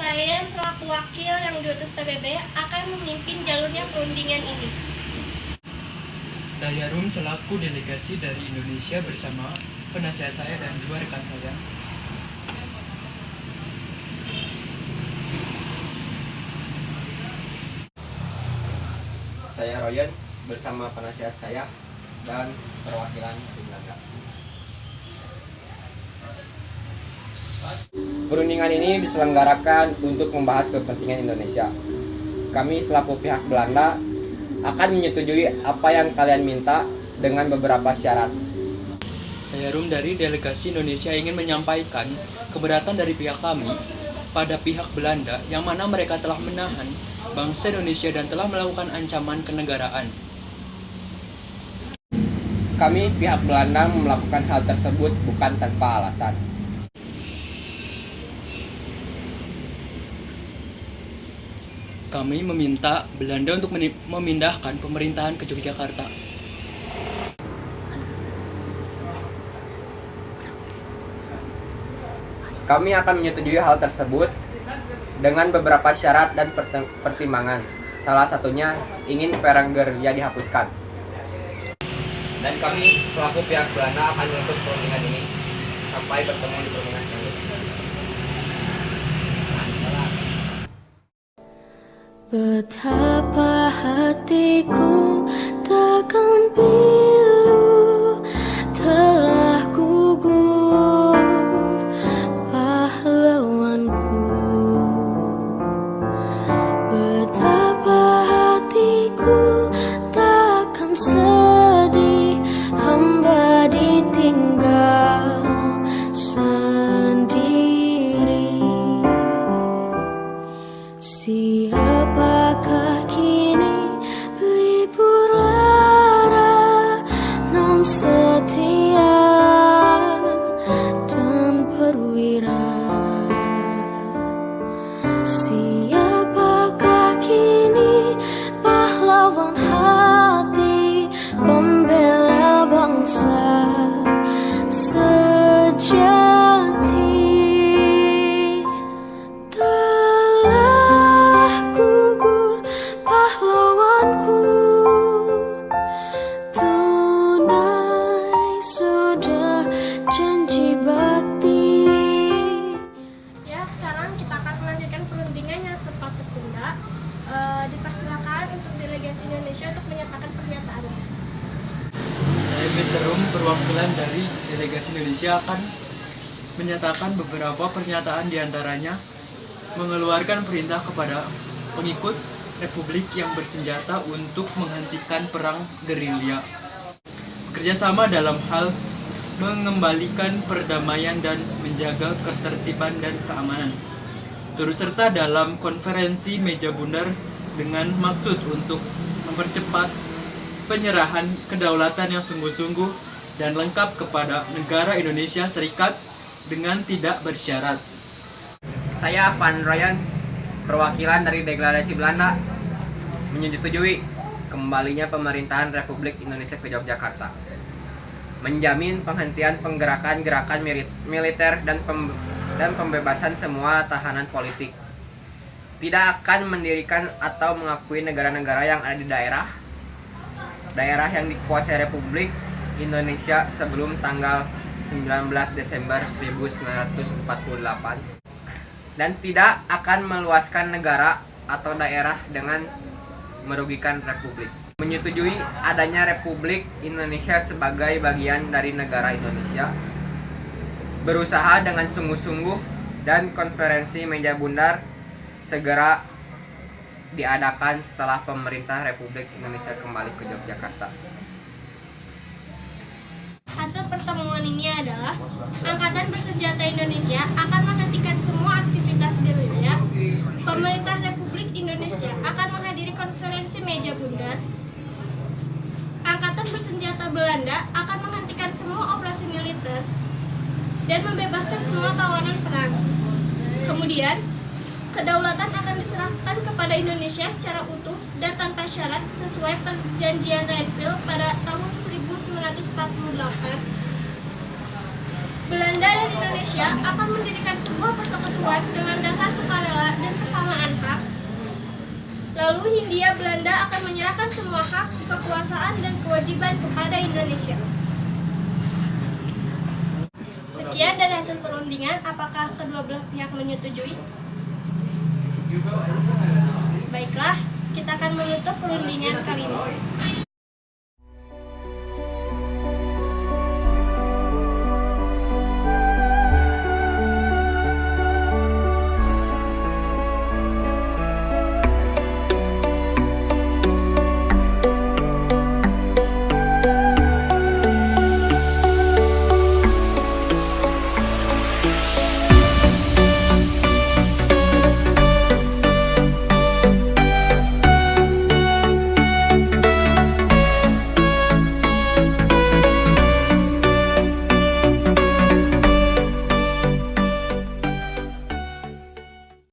Saya selaku wakil yang diutus PBB akan memimpin jalurnya perundingan ini. Saya Rum selaku delegasi dari Indonesia bersama penasihat saya dan dua rekan saya. Saya Royan bersama penasihat saya dan perwakilan dari Belanda. Perundingan ini diselenggarakan untuk membahas kepentingan Indonesia. Kami selaku pihak Belanda akan menyetujui apa yang kalian minta dengan beberapa syarat. Saya Rum dari delegasi Indonesia ingin menyampaikan keberatan dari pihak kami pada pihak Belanda yang mana mereka telah menahan bangsa Indonesia dan telah melakukan ancaman kenegaraan. Kami pihak Belanda melakukan hal tersebut bukan tanpa alasan. Kami meminta Belanda untuk memindahkan pemerintahan ke Yogyakarta. Kami akan menyetujui hal tersebut dengan beberapa syarat dan pertimbangan. Salah satunya ingin perang gerilya dihapuskan. Dan kami selaku pihak Belanda akan menuntut perundingan ini sampai bertemu di perundingan selanjutnya. Betapa hatiku takkan pilu telah gugur pahlawanku. Betapa hatiku takkan sedih hamba ditinggal sendiri. Siapakah kini pelipur lara nan setia dan perwira? Siapakah kini pahlawan hati pembela bangsa sejati? Dipersilakan untuk delegasi Indonesia untuk menyatakan pernyataannya. Saya Mr. Rum, perwakilan dari delegasi Indonesia akan menyatakan beberapa pernyataan diantaranya mengeluarkan perintah kepada pengikut Republik yang bersenjata untuk menghentikan perang gerilya. kerjasama dalam hal mengembalikan perdamaian dan menjaga ketertiban dan keamanan. Turut serta dalam konferensi meja bundar dengan maksud untuk mempercepat penyerahan kedaulatan yang sungguh-sungguh dan lengkap kepada negara Indonesia Serikat dengan tidak bersyarat. Saya Van Ryan, perwakilan dari Deklarasi Belanda, menyetujui kembalinya pemerintahan Republik Indonesia ke Yogyakarta, menjamin penghentian penggerakan-gerakan militer dan pembebasan semua tahanan politik, tidak akan mendirikan atau mengakui negara-negara yang ada di daerah yang dikuasai Republik Indonesia sebelum tanggal 19 Desember 1948, dan tidak akan meluaskan negara atau daerah dengan merugikan Republik. Menyetujui adanya Republik Indonesia sebagai bagian dari negara Indonesia, berusaha dengan sungguh-sungguh dan konferensi meja bundar segera diadakan setelah pemerintah Republik Indonesia kembali ke Yogyakarta. Hasil pertemuan ini adalah Angkatan Bersenjata Indonesia akan menghentikan semua aktivitas gerilya. Pemerintah Republik Indonesia akan menghadiri konferensi meja bundar. Angkatan Bersenjata Belanda akan menghentikan semua operasi militer dan membebaskan semua tawanan perang. Kemudian, kedaulatan akan diserahkan kepada Indonesia secara utuh dan tanpa syarat sesuai perjanjian Renville pada tahun 1948. Belanda dan Indonesia akan mendirikan sebuah persekutuan dengan dasar sukarela dan persamaan hak. Lalu Hindia Belanda akan menyerahkan semua hak, kekuasaan, dan kewajiban kepada Indonesia. Sekian dari hasil perundingan. Apakah kedua belah pihak menyetujui? Baiklah, kita akan menutup perundingan